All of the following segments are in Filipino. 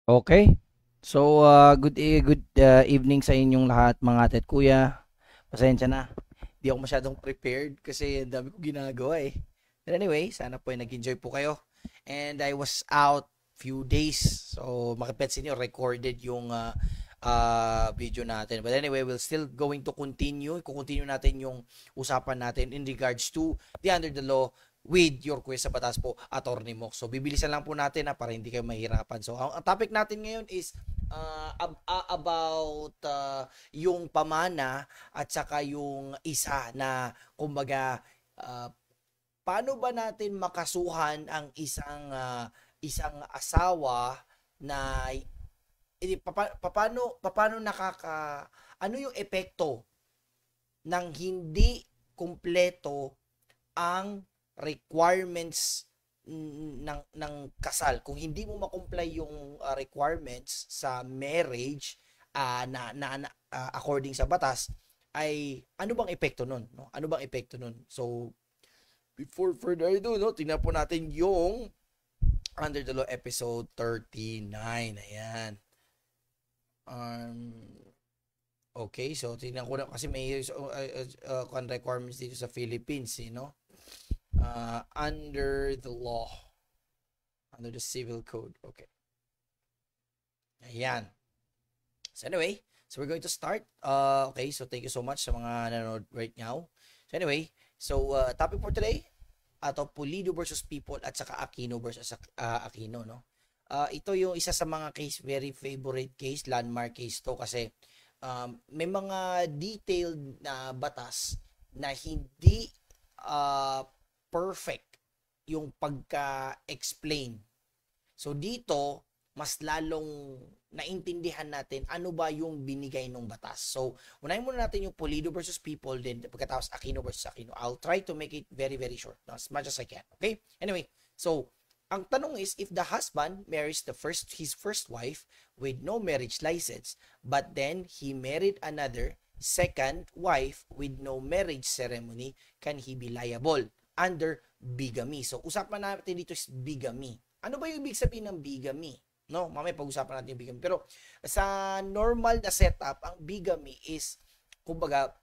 Okay. So, good evening sa inyong lahat mga ate at kuya. Pasensya na. Di ako masyadong prepared kasi ang dami ko ginagawa eh. But anyway, sana po ay nag-enjoy po kayo. And I was out few days. So, makipansin nyo, recorded yung video natin. But anyway, we'll still going to continue. Kukontinue natin yung usapan natin in regards to the under the law with your quiz sa batas po, Attorney Mox. So, bibilisan lang po natin para hindi kayo mahirapan. So, ang topic natin ngayon is about yung pamana at saka yung isa na kumbaga uh, paano ba natin makasuhan ang isang asawa na paano ano yung epekto ng hindi kumpleto ang requirements ng kasal. Kung hindi mo makomply yung requirements sa marriage according sa batas, ay ano bang epekto nun? No? Ano bang epekto nun? So, before further ado, no, tingnan po natin yung Under the Law episode 39. Ayan. Um, okay, so tingnan ko na kasi may requirements dito sa Philippines, no? Under the law, under the civil code. Okay. Ayan. So anyway, so we're going to start. Okay, so thank you so much sa mga nanonood right now. So anyway, topic for today, Pulido versus People at saka Aquino versus Aquino, no? Ito yung isa sa mga case, very favorite case, landmark case to kasi may mga detailed na batas na hindi uh, perfect yung pagka-explain. So dito, mas lalong naintindihan natin ano ba yung binigay ng batas. So, unahin muna natin yung Pulido versus People, then pagkatapos Aquino versus Aquino. I'll try to make it very, very short, no? As much as I can. Okay? Anyway, so, ang tanong is, if the husband marries his first wife with no marriage license, but then he married another second wife with no marriage ceremony, can he be liable under bigamy? So, usapan natin dito is bigamy. Ano ba yung ibig sabihin ng bigamy? No, mamaya pag-usapan natin yung bigamy. Pero sa normal na setup, ang bigamy is, kumbaga,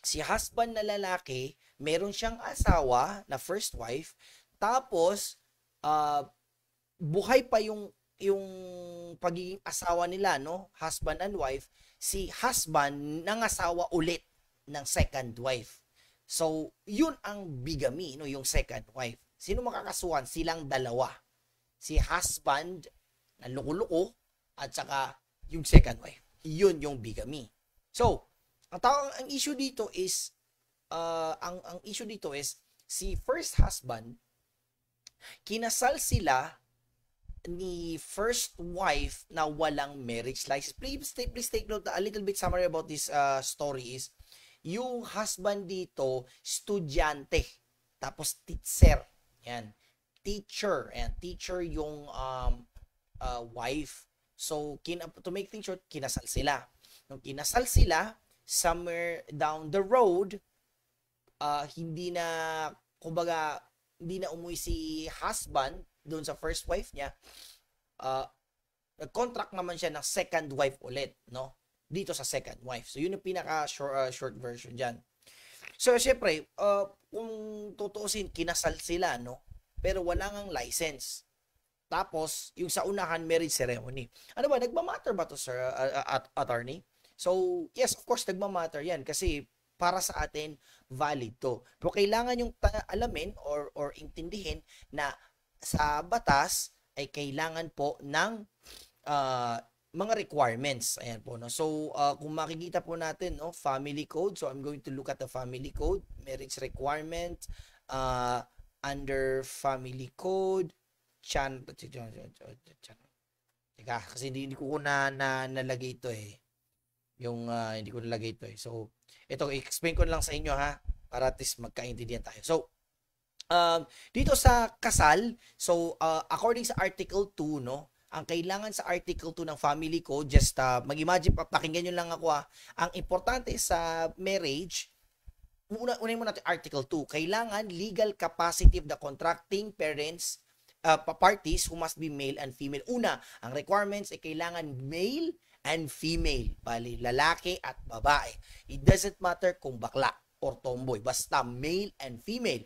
si husband na lalaki, meron siyang asawa na first wife, tapos, uh, buhay pa yung pagiging asawa nila, no? Husband and wife, si husband ng asawa ulit ng second wife. So, yun ang bigamy, no? Yung second wife. Sino makakasuhan? Silang dalawa. Si husband na loko-loko at saka yung second wife. Yun yung bigamy. So, ang issue dito is ang issue dito is si first husband kinasal sila ni first wife na walang marriage license. Please take note, a little bit summary about this story is yung husband dito estudyante tapos teacher. Yan. Teacher. And teacher yung wife. So, to make things short, kinasal sila. Nung kinasal sila, somewhere down the road, hindi na, kumbaga, hindi na umuwi si husband doon sa first wife niya. Nag-contract naman siya ng second wife ulit, no? Dito sa second wife. So, yun yung pinaka-short version dyan. So, syempre, kung tutuusin, kinasal sila, no? Pero wala ngang license. Tapos, yung sa unahan, marriage ceremony. Ano ba, nagmamatter ba to, sir, attorney? So, yes, of course, nagmamatter yan. Kasi, para sa atin, valid to. Pero kailangan yung alamin or intindihin na sa batas ay kailangan po ng mga requirements. Ayan po, no? So, kung makikita po natin, no, family code. So, I'm going to look at the family code, marriage requirement, under family code, Teka, kasi hindi ko nalagay ito eh. Yung hindi ko nalagay ito eh. So, ito, explain ko lang sa inyo ha, para at least magkaintindihan tayo. So, dito sa kasal, so, according sa Article 2, no, ang kailangan sa Article 2 ng Family Code, just mag-imagine, pakinggan nyo lang ako ha, ang importante sa marriage, unahin mo natin Article 2, kailangan legal capacity of the contracting parents parties who must be male and female. Una, ang requirements ay kailangan male and female. Bali, lalaki at babae. It doesn't matter kung bakla or tomboy. Basta male and female.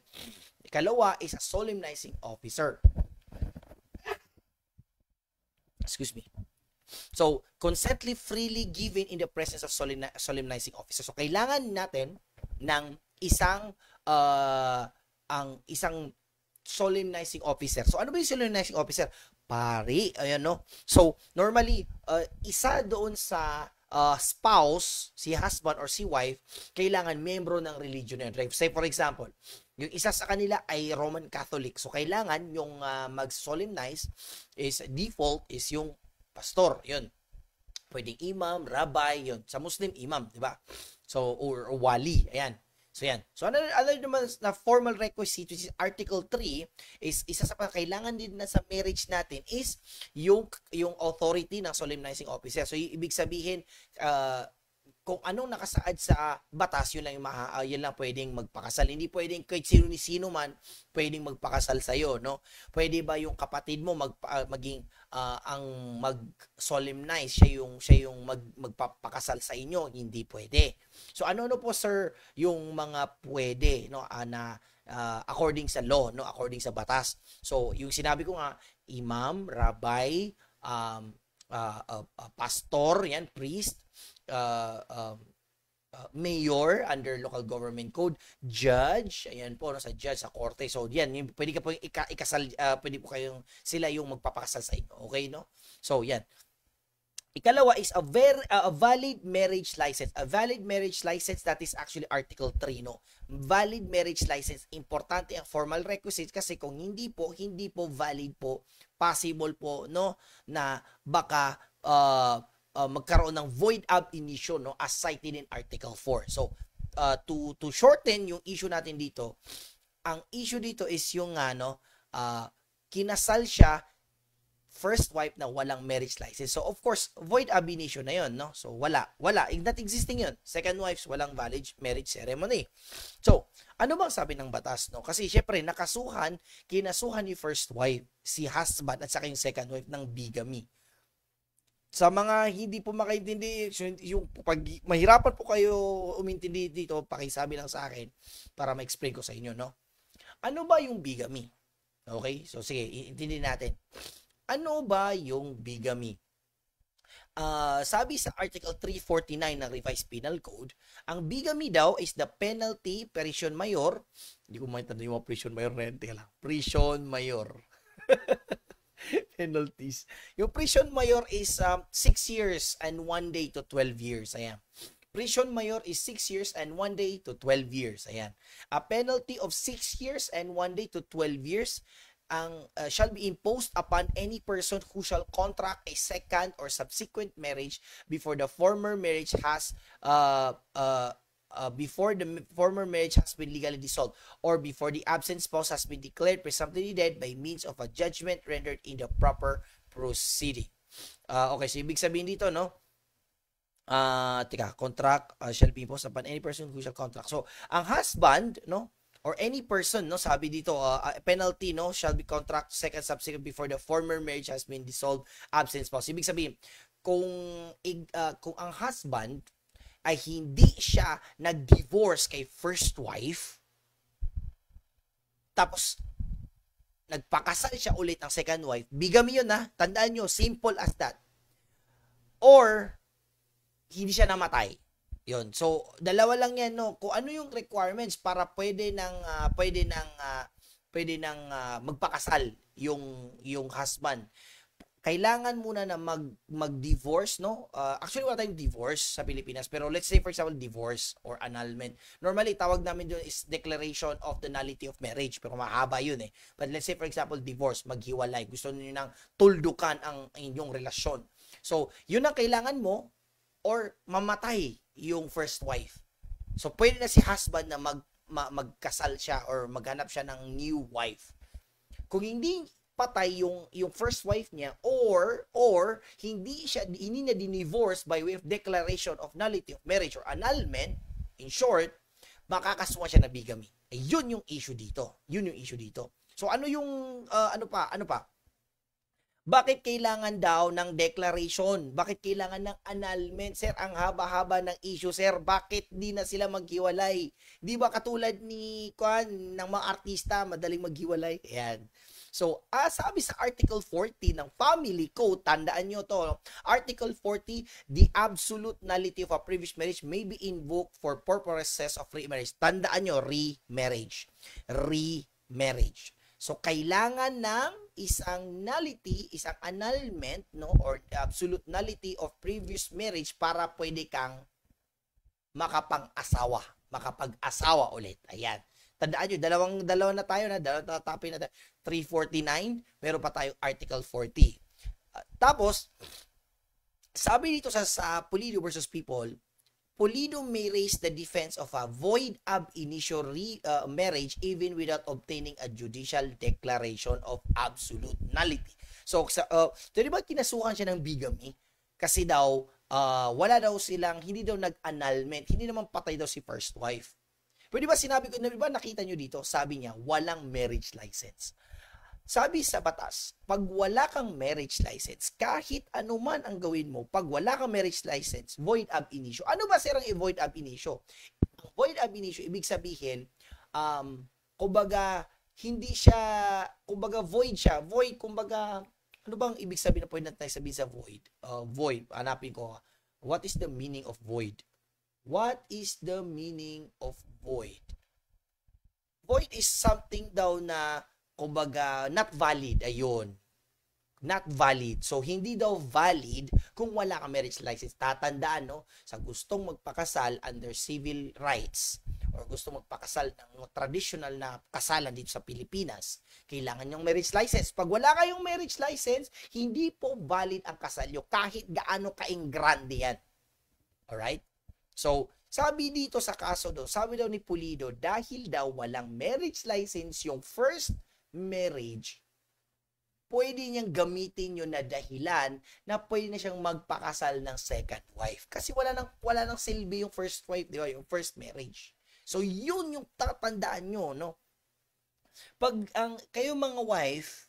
Ikalawa is a solemnizing officer. Excuse me. So, consently freely given in the presence of solemnizing officer. So, kailangan natin ng isang isang solemnizing officer. So, ano ba yung solemnizing officer? Pari, ayan no. So, normally, isa doon sa spouse, si husband or si wife, kailangan membro ng religion na yun. Say, for example, yung isa sa kanila ay Roman Catholic. So, kailangan yung mag-solemnize is default is yung pastor, yun. Pwedeng imam, rabbi, yun. Sa Muslim, imam, di ba? So, or wali, ayan. So, yan. So, other naman na formal requisite, which is Article 3, is isa sa kailangan din na sa marriage natin is yung authority ng solemnizing officer. So, ibig sabihin, kung anong nakasaad sa batas, yun lang pwedeng magpakasal. Hindi pwedeng kahit sino man pwedeng magpakasal sa iyo, no? Pwede ba yung kapatid mo maging ang mag-solemnize, siya yung magpapakasal sa inyo? Hindi pwede. So ano po sir yung mga pwede, no, na according sa law, no, according sa batas. So yung sinabi ko nga, imam, rabbi, pastor, yan, priest, mayor under local government code, judge, ayan po, no, sa judge, sa korte. So yan, pwede ka po ikasal, pwede po kayong sila yung magpapakasal sa inyo. Okay, no? So yan. Ikalawa is a valid marriage license. A valid marriage license, that is actually Article 3, no? Valid marriage license, importante ang formal requisites kasi kung hindi po valid po, possible po, no, na baka magkaroon ng void ab initio, no, as cited in Article 4. So, to shorten yung issue natin dito, ang issue dito is yung kinasal siya first wife na walang marriage license. So, of course, void ab initio na yun, no? So, wala. Not existing yun. Second wives, walang valid marriage ceremony. So, ano bang sabi ng batas, no? Kasi, syempre, kinasuhan ni first wife, si husband, at saka yung second wife ng bigamy. Sa mga hindi po makaintindi, yung pag mahirapan po kayo umintindi dito, pakisabi lang sa akin para ma-explain ko sa inyo, no? Ano ba yung bigamy? Okay? So, sige, intindihin natin. Ano ba yung bigamy? Sabi sa Article 349 ng Revised Penal Code, ang bigamy daw is the penalty prison mayor. Hindi ko maintindihan yung mga prison mayor na yun. Teka lang. Prison mayor. Penalties. Yung prison mayor is 6 years and 1 day to 12 years. Ayan. Prison mayor is 6 years and 1 day to 12 years. Ayan. A penalty of 6 years and 1 day to 12 years shall be imposed upon any person who shall contract a second or subsequent marriage before the former marriage has been legally dissolved, or before the absent spouse has been declared presumptively dead by means of a judgment rendered in the proper proceeding. Okay, so ibig sabihin dito, no? Contract shall be imposed upon any person who shall contract. So, ang husband, no, or any person, no, sabi dito, penalty, no, shall be contract second subsequent before the former marriage has been dissolved, absent spouse. Ibig sabihin, kung ang husband ay hindi siya nag-divorce kay first wife, tapos nagpakasal siya ulit ng second wife, bigamy yun, ha? Tandaan nyo, simple as that. Or, hindi siya namatay. Yun. So, dalawa lang yan, no? Kung ano yung requirements para pwede nang magpakasal yung husband. Kailangan muna na mag-divorce, no? Actually, wala tayong divorce sa Pilipinas, pero let's say, for example, divorce or annulment. Normally, tawag namin doon is declaration of the nullity of marriage, pero mahaba yun eh. But let's say, for example, divorce, maghiwalay. Gusto niyo nang tuldukan ang inyong relasyon. So, yun ang kailangan mo, or mamatay yung first wife. So, pwede na si husband na magkasal siya or maghanap siya ng new wife. Kung hindi patay yung first wife niya, or hindi na dinivorce by way of declaration of nullity of marriage or annulment, in short, makakasuhan siya na bigamy. Yun yung issue dito. So ano yung ano pa? Bakit kailangan daw ng declaration? Bakit kailangan ng annulment? Sir, ang haba-haba ng issue, sir. Bakit di na sila maghiwalay? Di ba katulad ni ng mga artista, madaling maghiwalay? Ayan. So, sabi sa Article 40 ng Family Code, tandaan nyo to, Article 40, the absolute nullity of a previous marriage may be invoked for purposes of remarriage. Tandaan nyo, remarriage. Remarriage. So, kailangan ng isang nullity, isang annulment, no, or absolute nullity of previous marriage para pwede kang makapag-asawa ulit. Ayan. Tandaan nyo, dalawa na tayo, topic na tayo. 349, meron pa tayong Article 40. Tapos, sabi dito sa Pulido versus People, Pulido may raise the defense of a void ab initio marriage even without obtaining a judicial declaration of absolute nullity. So, di ba kinasuhan siya ng bigamy? Kasi daw, wala daw silang, hindi daw nag-annulment, hindi naman patay daw si first wife. Pero di ba sinabi ko, di ba nakita nyo dito, sabi niya, walang marriage license. Sabi sa batas, pag wala kang marriage license, kahit ano man ang gawin mo, pag wala kang marriage license, void ab initio. Ano ba sir ang void ab initio? Void ab initio, ibig sabihin, kumbaga, hindi siya, kumbaga void siya. Void, kumbaga, ano bang ibig sabihin na pwede natin sabihin sa void? Void, hanapin ko. What is the meaning of void? What is the meaning of void? Void is something daw na kumbaga, not valid, ayun. Not valid. So, hindi daw valid kung wala kang marriage license. Tatandaan, no? Sa gustong magpakasal under civil rights or gustong magpakasal ng traditional na kasalan dito sa Pilipinas, kailangan yung marriage license. Pag wala kayong marriage license, hindi po valid ang kasal nyo kahit gaano ka-ingrande yan. Alright? So, sabi dito sa kaso daw, sabi daw ni Pulido, dahil daw walang marriage license yung first marriage, pwede niyang gamitin yun na dahilan na pwede na siyang magpakasal ng second wife. Kasi wala nang silbi yung first wife, di ba? Yung first marriage. So, yun yung tatandaan nyo, no? Pag kayo mga wife,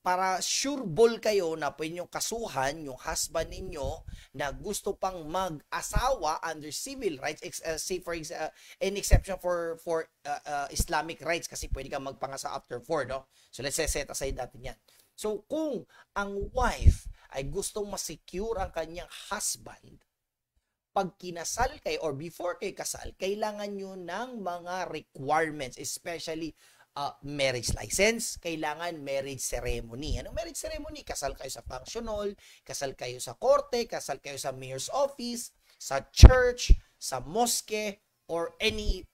para sure ball kayo na pwede nyo kasuhan yung husband ninyo na gusto pang mag-asawa under civil rights, say for an exception for Islamic rights kasi pwede kang magpangasa after 4, no? So let's say set aside natin yan. So kung ang wife ay gustong ma-secure ang kanyang husband, pag kinasal kayo or before kayo kasal, kailangan nyo ng mga requirements, especially marriage license, kailangan marriage ceremony. Anong marriage ceremony? Kasal kayo sa function hall, kasal kayo sa korte, kasal kayo sa mayor's office, sa church, sa mosque, or any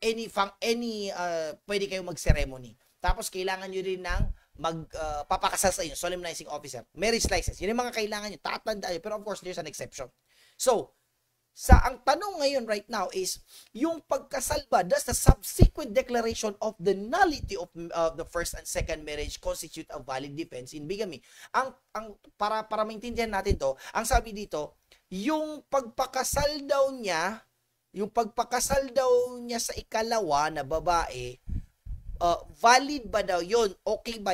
pwede kayong mag-ceremony. Tapos kailangan nyo rin ng magpapakasal sa inyo, solemnizing officer, marriage license. Yun yung mga kailangan nyo, tatandaan nyo. Pero of course, there's an exception. So, ang tanong ngayon right now is, yung pagkasal ba, does the subsequent declaration of the nullity of the first and second marriage constitute a valid defense in bigamy? Para maintindihan natin to, ang sabi dito, yung pagpakasal daw niya sa ikalawa na babae, valid ba daw yun? Okay ba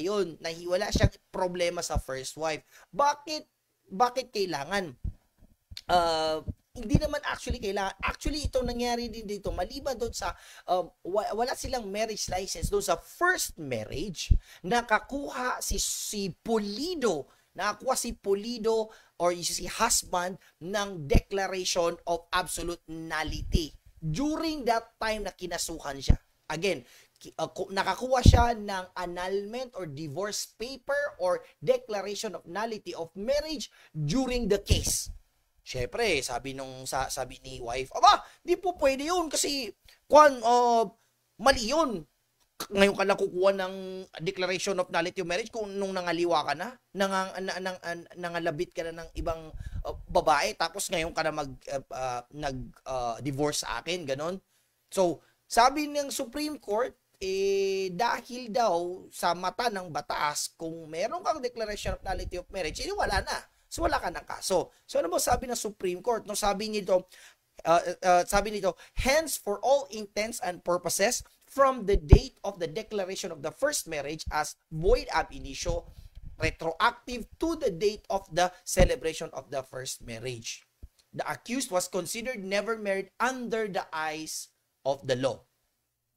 yun? Nahiwala siyang problema sa first wife. Bakit kailangan? Hindi naman actually kailangan. Actually, ito nangyari din dito. Maliban doon sa wala silang marriage license doon sa first marriage, nakakuha si Pulido or si husband ng declaration of absolute nullity during that time na kinasuhan siya. Again, nakakuha siya ng annulment or divorce paper or declaration of nullity of marriage during the case. Syempre, sabi ni wife, aba, di po pwede yun kasi mali yun. Ngayon ka lang kukuha ng declaration of nullity of marriage kung nung nangaliwa ka na, nangalabit ka na ng ibang babae, tapos ngayon ka na nag-divorce sa akin, ganon. So, sabi ng Supreme Court, dahil daw sa mata ng batas, kung meron kang declaration of nullity of marriage, wala na. So, wala ka ng kaso. So, ano ba sabi ng Supreme Court? No, sabi nito, hence, for all intents and purposes, from the date of the declaration of the first marriage as void ab initio, retroactive to the date of the celebration of the first marriage. The accused was considered never married under the eyes of the law.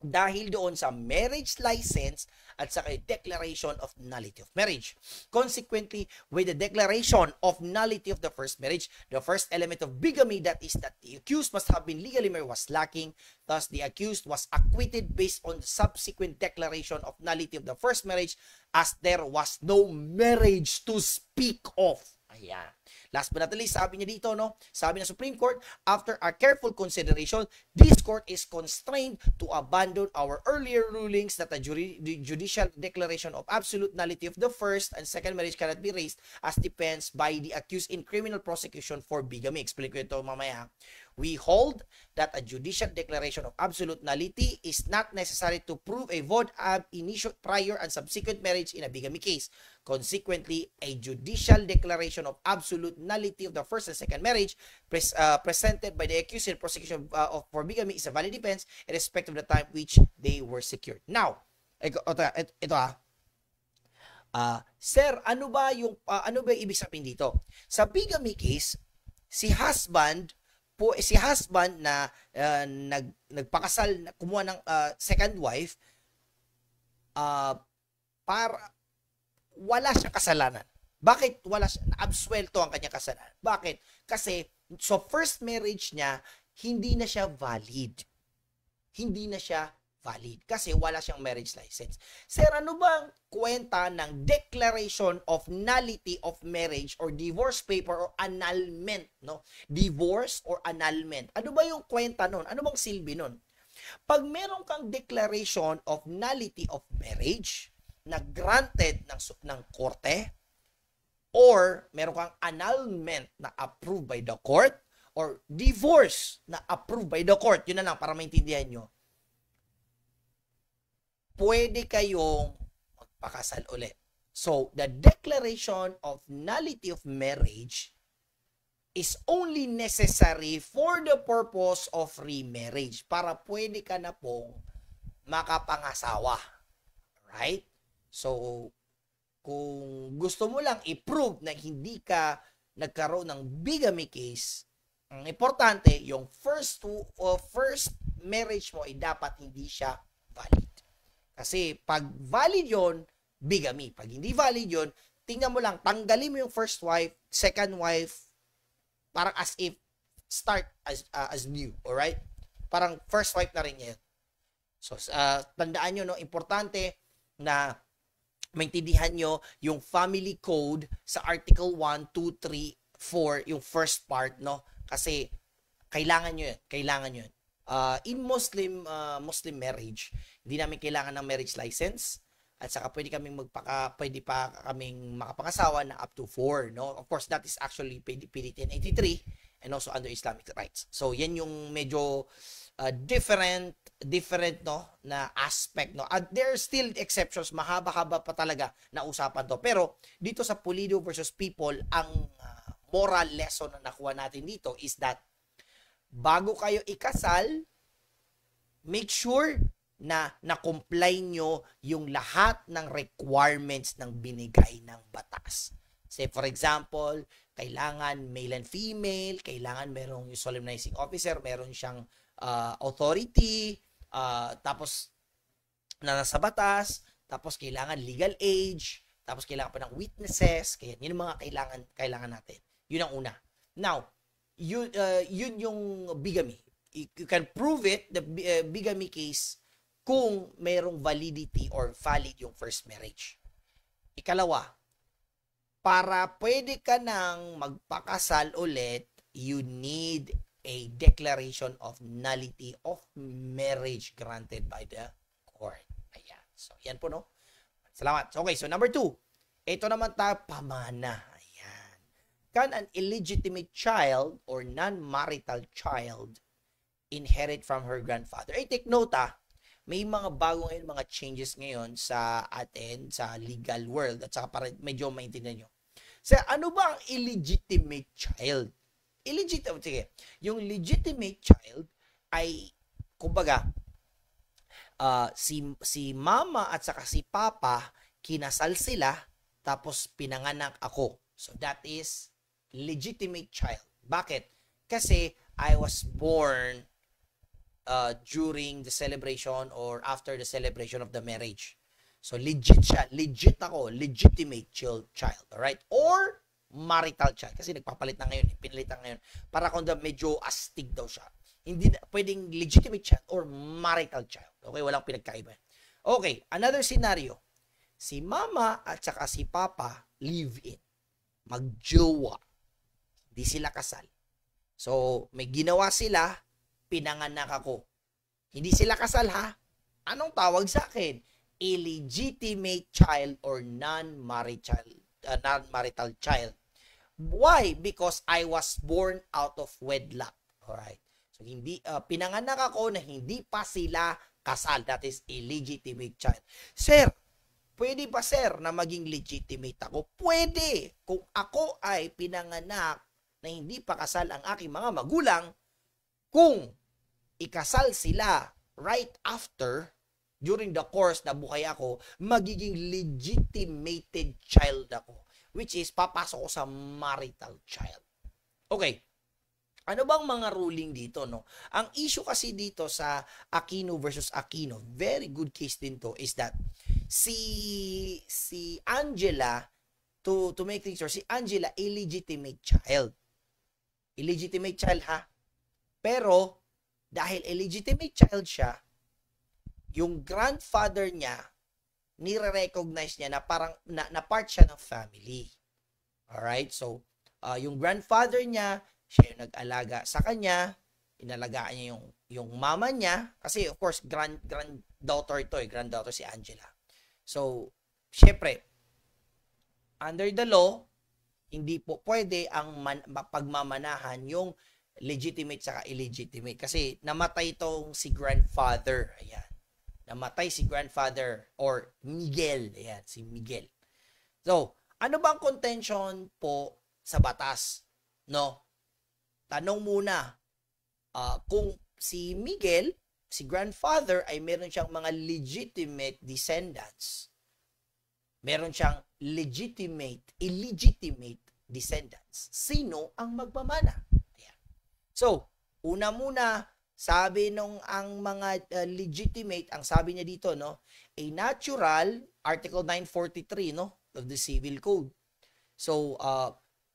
Dahil doon sa marriage license at sa declaration of nullity of marriage. Consequently, with the declaration of nullity of the first marriage, the first element of bigamy, that is that the accused must have been legally married, was lacking. Thus, the accused was acquitted based on the subsequent declaration of nullity of the first marriage, as there was no marriage to speak of. Ayan. Last but not least, sabi niya dito, no? Sabi ng Supreme Court, after a careful consideration, this court is constrained to abandon our earlier rulings that the judicial declaration of absolute nullity of the first and second marriage cannot be raised as defense by the accused in criminal prosecution for bigamy. Explain ko ito mamaya. We hold that a judicial declaration of absolute nullity is not necessary to prove a void ab initio prior and subsequent marriage in a bigamy case. Consequently, a judicial declaration of absolute nullity of the first and second marriage presented by the accused in prosecution for bigamy is a valid defense in respect of the time which they were secured. Now, ito sir, ano ba yung ibig sabihin dito? Sa bigamy case, si husband na nagpakasal, kumuha ng second wife, para wala siyang kasalanan. Bakit wala siya? Na-absuelto ang kanyang kasalanan. Bakit? Kasi so first marriage niya, hindi na siya valid. Hindi na siya valid kasi wala siyang marriage license. Sir, ano bang kwenta ng declaration of nullity of marriage or divorce paper or annulment, no? Divorce or annulment. Ano ba yung kwenta nun? Ano bang silbi nun? Pag meron kang declaration of nullity of marriage na granted ng korte, or meron kang annulment na approved by the court, or divorce na approved by the court, yun na lang para maintindihan nyo, pwede kayong magpakasal ulit. So, the declaration of nullity of marriage is only necessary for the purpose of remarriage, para pwede ka na pong makapangasawa. Right? So, kung gusto mo lang i-prove na hindi ka nagkaroon ng bigamy case, ang importante, yung first marriage mo ay dapat hindi siya valid. Kasi pag valid yon, bigamy. Pag hindi valid yon, tingnan mo lang, tanggalin mo yung first wife, second wife, parang as if start as new, alright? Parang first wife na rin yan. So, tandaan nyo, no, importante na maintindihan nyo yung family code sa Article 1, 2, 3, 4, yung first part, no? Kasi kailangan nyo yun. Kailangan nyo yun. In Muslim marriage, hindi namin kailangan ng marriage license, at saka pwede pa kaming makapangasawa na up to 4, no? Of course, that is actually PD 1083 and also under Islamic rights. So, yan yung medyo different no na aspect, no. There are still exceptions, mahaba-haba pa talaga na usapan to. Pero dito sa Pulido versus People, ang moral lesson na nakuha natin dito is that bago kayo ikasal, make sure na na-comply nyo yung lahat ng requirements ng binigay ng batas. Say for example, kailangan male and female, kailangan merong solemnizing officer, meron siyang authority, tapos na nasa batas, tapos kailangan legal age, tapos kailangan pa ng witnesses, kaya yun yung mga kailangan natin. Yun ang una. Now, yun yung bigamy. You can prove it, the bigamy case, kung mayroong validity or valid yung first marriage. Ikalawa, para pwede ka nang magpakasal ulit, you need a declaration of nullity of marriage granted by the court. Ayan. So, yan po, no? Salamat. So, okay, so number 2. Ito naman pamana. Ayan. Can an illegitimate child or non-marital child inherit from her grandfather? Ay, take note, may mga bago ngayon, mga changes ngayon sa atin, sa legal world, at saka para medyo maintindihan nyo. So, ano ba ang illegitimate child? Yung legitimate child ay, kumbaga, si mama at saka si papa, kinasal sila, tapos pinanganak ako. So that is legitimate child. Bakit? Kasi I was born during the celebration or after the celebration of the marriage. So legit siya, legit ako, legitimate child, alright? Or marital child, kasi nagpapalit na ngayon, pinalitan ngayon, para kung medyo astig daw siya. Hindi na, pwedeng legitimate child or marital child. Okay, walang pinagkaiba. Okay, another scenario. Si mama at saka si papa live in. Magjowa. Hindi sila kasal. So, may ginawa sila, pinanganak ako. Hindi sila kasal ha? Anong tawag sa akin? Illegitimate child or non-marital child. Why? Because I was born out of wedlock. Alright. So, hindi, pinanganak ako na hindi pa sila kasal. That is illegitimate child. Sir, pwede ba sir na maging legitimate ako? Pwede. Kung ako ay pinanganak na hindi pa kasal ang aking mga magulang, kung ikasal sila right after, during the course na buhay ako, magiging legitimated child ako. Which is, papasok ko sa marital child. Okay. Ano bang mga ruling dito, no? Ang issue kasi dito sa Aquino versus Aquino, very good case din to, is that si Angela, to make things sure, si Angela, illegitimate child. Illegitimate child, ha? Pero, dahil illegitimate child siya, yung grandfather niya, nire-recognize niya na parang, na part siya ng family. Alright? So, yung grandfather niya, siya yung nag-alaga sa kanya, inalagaan niya yung mama niya, kasi of course, granddaughter ito granddaughter si Angela. So, syempre, under the law, hindi po pwede ang pagmamanahan yung legitimate saka illegitimate. Kasi namatay itong si grandfather. Ayan. Namatay si grandfather or Miguel. Ayan, si Miguel. So, ano bang contention po sa batas? No? Tanong muna, kung si Miguel, si grandfather, ay meron siyang mga legitimate descendants. Meron siyang illegitimate descendants. Sino ang magmamana? Ayan. So, una muna, sabi nung ang mga legitimate, ang sabi niya dito, no, a natural, Article 943, no, of the Civil Code. So,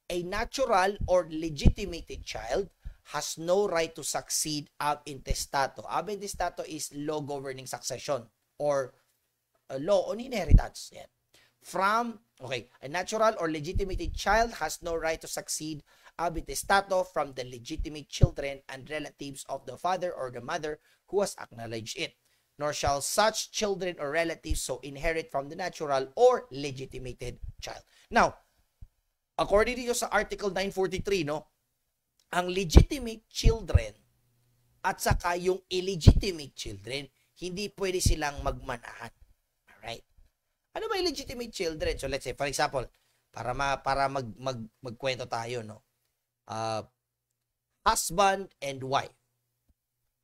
a natural or legitimated child has no right to succeed ab intestato. Ab intestato is law governing succession or law on inheritance. Yan. A natural or legitimated child has no right to succeed ab intestato from the legitimate children and relatives of the father or the mother who has acknowledged it. Nor shall such children or relatives so inherit from the natural or legitimated child. Now, according dito sa Article 943, no, ang legitimate children at saka yung illegitimate children, hindi pwede silang magmanahan. Alright? Ano ba yung legitimate children? So let's say, for example, para magkwento tayo, no? Husband and wife.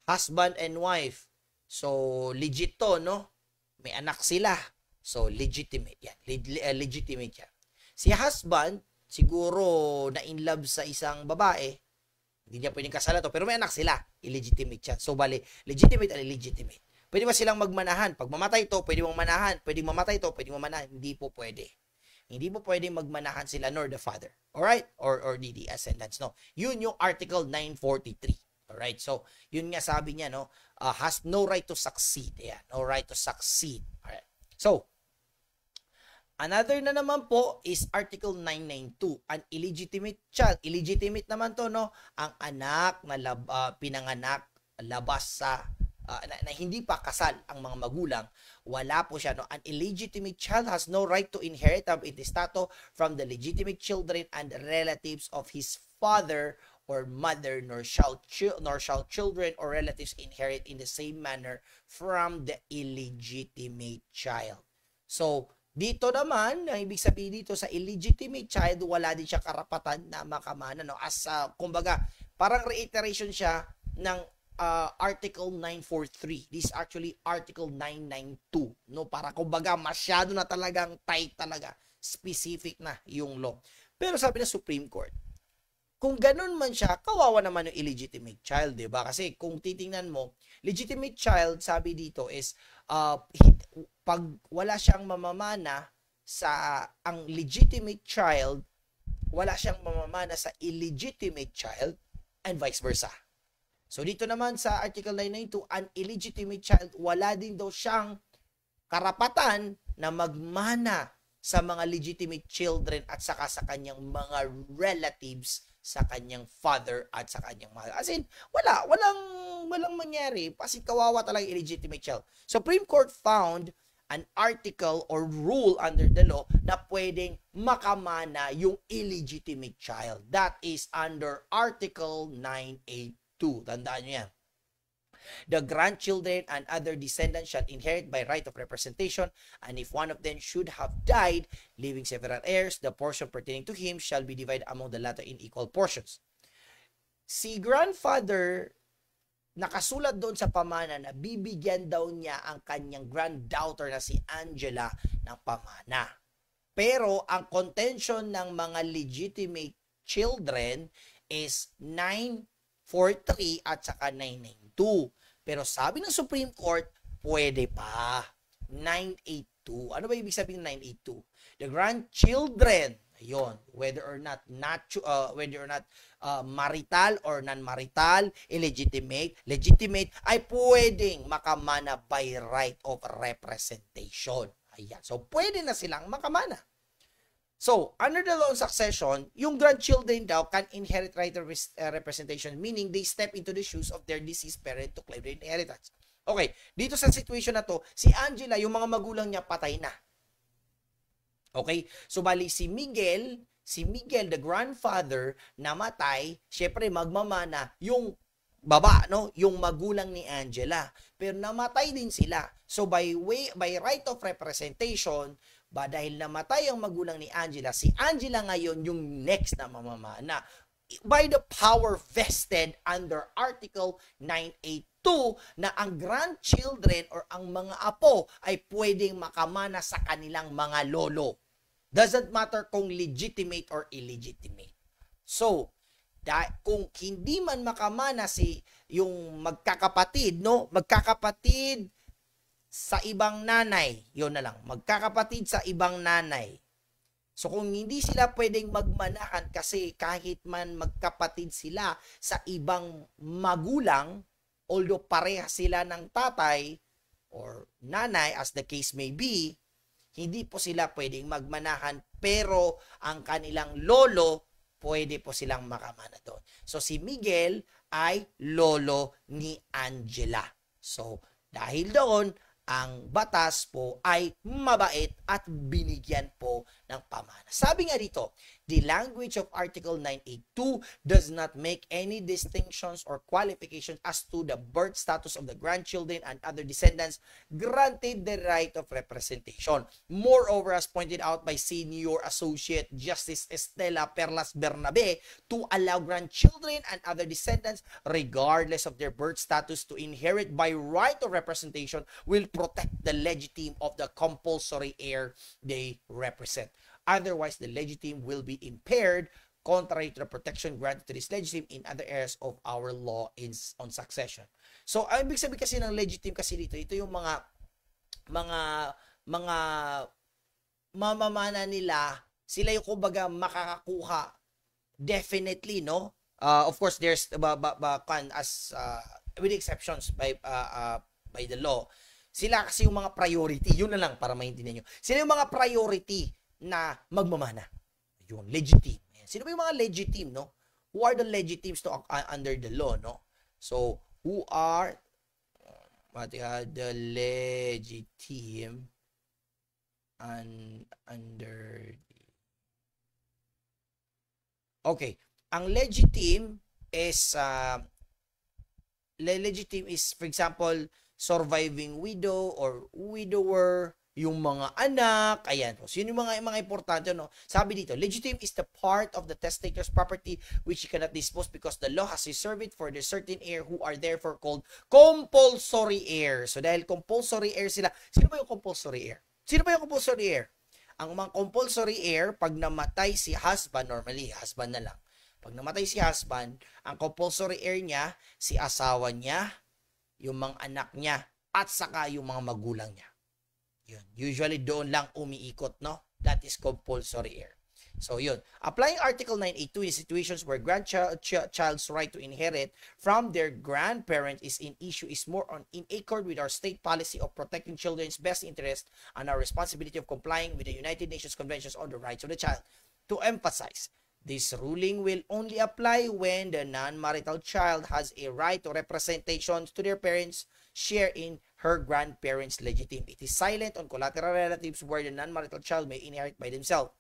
Husband and wife. So, legit to, no? May anak sila. So, legitimate yan. Legitimate yan. Si husband, siguro na in love sa isang babae, hindi niya pwedeng kasalan to, pero may anak sila, illegitimate siya. So, bali, legitimate and illegitimate. Pwede ba silang magmanahan? Pag mamatay to, pwede mong manahan. Pwede mamatay to, pwede mong manahan. Hindi po pwede. Hindi po pwede magmanahan sila nor the father. Alright? Or the descendants. No. Yun yung Article 943. Alright? So, yun nga sabi niya, no, has no right to succeed. Ayan. No right to succeed. Alright. So, another na naman po is Article 992, an illegitimate child. Illegitimate naman to, no? Ang anak na pinanganak labas sa na hindi pa kasal ang mga magulang, wala po siya, no? An illegitimate child has no right to inherit ab intestato from the legitimate children and relatives of his father or mother, nor shall children or relatives inherit in the same manner from the illegitimate child. So, dito naman, ang ibig sabihin dito sa illegitimate child, wala din siya karapatan na makamana, no? As, kumbaga, parang reiteration siya ng Article 943. This is actually Article 992. No, para kumbaga masyado na talagang tight talaga. Specific na yung law. Pero sabi ng Supreme Court, kung ganun man siya, kawawa naman yung illegitimate child, di ba? Kasi kung titingnan mo, legitimate child, sabi dito is, pag wala siyang mamamana sa ang legitimate child, wala siyang mamamana sa illegitimate child, and vice versa. So dito naman sa Article 992, an illegitimate child, wala din daw siyang karapatan na magmana sa mga legitimate children at saka sa kanyang mga relatives sa kanyang father at sa kanyang mother. As in, walang mangyari. Kasi kawawa talaga illegitimate child. Supreme Court found an article or rule under the law na pwedeng makamana yung illegitimate child. That is under Article 982. Tandaan nyo yan. The grandchildren and other descendants shall inherit by right of representation, and if one of them should have died, leaving several heirs, the portion pertaining to him shall be divided among the latter in equal portions. Si grandfather, nakasulat doon sa pamana na bibigyan daw niya ang kanyang granddaughter na si Angela ng pamana. Pero ang contention ng mga legitimate children is 943 at saka 992. Pero sabi ng Supreme Court, pwede pa. 982. Ano ba ibig sabihin ng 982? The grandchildren, ayun, whether or not marital or non-marital, illegitimate, legitimate, ay pwedeng makamana by right of representation. Ayan. So, pwede na silang makamana. So, under the law on succession, yung grandchildren daw can inherit right of representation, meaning they step into the shoes of their deceased parent to claim their inheritance. Okay, dito sa situation na to, si Angela, yung mga magulang niya patay na. Okay? So, bali si Miguel, the grandfather, namatay, syempre magmamana yung baba, no? Yung magulang ni Angela. Pero namatay din sila. So, by right of representation, dahil namatay ang magulang ni Angela, si Angela ngayon yung next na mamamana. By the power vested under Article 982 na ang grandchildren or ang mga apo ay pwedeng makamana sa kanilang mga lolo. Doesn't matter kung legitimate or illegitimate. So, kung hindi man makamana yung magkakapatid, no? Magkakapatid sa ibang nanay, yun na lang, magkakapatid sa ibang nanay. So kung hindi sila pwedeng magmanahan kasi kahit man magkapatid sila sa ibang magulang, although pareha sila ng tatay or nanay as the case may be, hindi po sila pwedeng magmanahan pero ang kanilang lolo, pwede po silang makamana doon. So si Miguel ay lolo ni Angela. So dahil doon, ang batas po ay mabait at binigyan po ng pamana. Sabi nga dito, the language of Article 982 does not make any distinctions or qualifications as to the birth status of the grandchildren and other descendants granted the right of representation. Moreover, as pointed out by Senior Associate Justice Estela Perlas Bernabe, to allow grandchildren and other descendants, regardless of their birth status, to inherit by right of representation will protect the legitimate of the compulsory heir they represent. Otherwise, the legitimate will be impaired, contrary to the protection granted to this legitimate in other areas of our law on succession. So, ang ibig sabihin kasi ng legitimate kasi dito, ito yung mga mamamana nila, sila yung kumbaga makakakuha definitely, no? Of course, there's with exceptions by the law. Sila kasi yung mga priority. Yun na lang para maintindihan nyo. Sila yung mga priority na magmamana. Yun, legitimate. Sino ba yung mga legitimate, no? Who are the legitimes to under the law, no? So, who are the legitimate under okay. Ang legitimate is for example, surviving widow or widower, yung mga anak, ayan po. So, yun yung mga importante, no? Sabi dito, legitimate is the part of the testator's property which he cannot dispose because the law has reserved it for the certain heir who are therefore called compulsory heir. So, dahil compulsory heir sila, sino ba yung compulsory heir? Sino ba yung compulsory heir? Ang mga compulsory heir, pag namatay si husband, normally, husband na lang. Pag namatay si husband, ang compulsory heir niya, si asawa niya, yung mga anak niya, at saka yung mga magulang niya. Yun. Usually doon lang umiikot, no? That is compulsory heir. So yun. Applying Article 982 in situations where grandchild's right to inherit from their grandparent is in issue is more in accord with our state policy of protecting children's best interest and our responsibility of complying with the United Nations Conventions on the Rights of the Child. To emphasize, this ruling will only apply when the non-marital child has a right to representation to their parents' share in her grandparents' legitimate. It is silent on collateral relatives where the non-marital child may inherit by themselves.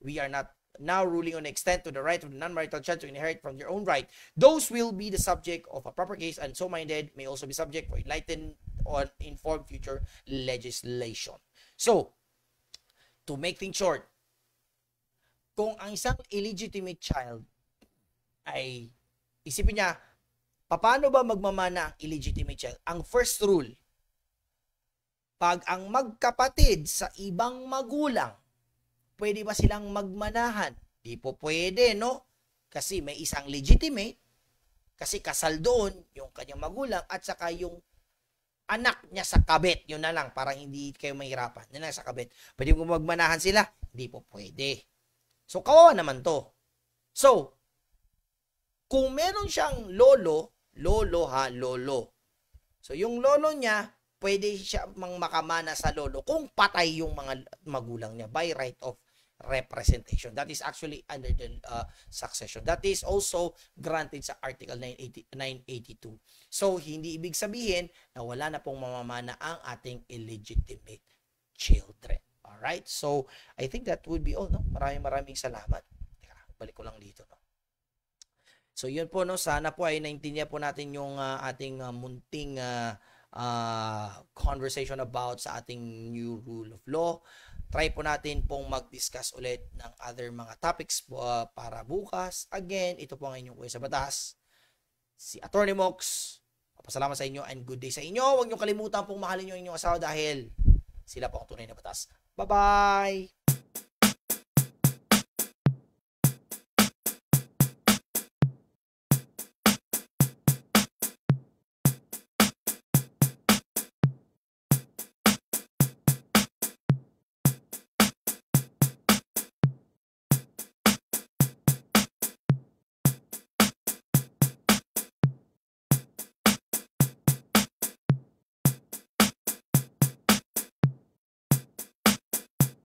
We are not now ruling on the extent to the right of the non-marital child to inherit from their own right. Those will be the subject of a proper case, and so minded may also be subject for enlightened or informed future legislation. So, to make things short, kung ang isang illegitimate child ay isipin niya, paano ba magmamana ang illegitimate child? Ang first rule, pag ang magkapatid sa ibang magulang, pwede ba silang magmanahan? Di po pwede, no? Kasi may isang legitimate, kasi kasal doon yung kanyang magulang at saka yung anak niya sa kabit. Yun na lang, para hindi kayo mahirapan. Yun lang sa kabit. Pwede mo magmanahan sila? Di po pwede. So, kawawa naman to. So, kung meron siyang lolo. So, yung lolo niya, pwede siya makamana sa lolo kung patay yung mga magulang niya by right of representation. That is actually under the succession. That is also granted sa Article 982. So, hindi ibig sabihin na wala na pong mamamana ang ating illegitimate children. Alright? So, I think that would be all, no? Maraming salamat. Teka, balik ko lang dito, no? So, yun po, no? Sana po ay naintindihan po natin yung ating munting conversation about sa ating new rule of law. Try po natin pong mag-discuss ulit ng other mga topics para bukas. Again, ito po ang inyong Kuya sa Batas, si Attorney Mox. Papasalamat sa inyo and good day sa inyo. Huwag nyo kalimutan pong mahalin nyo inyong asawa dahil sila po ang tunay na batas. Bye-bye!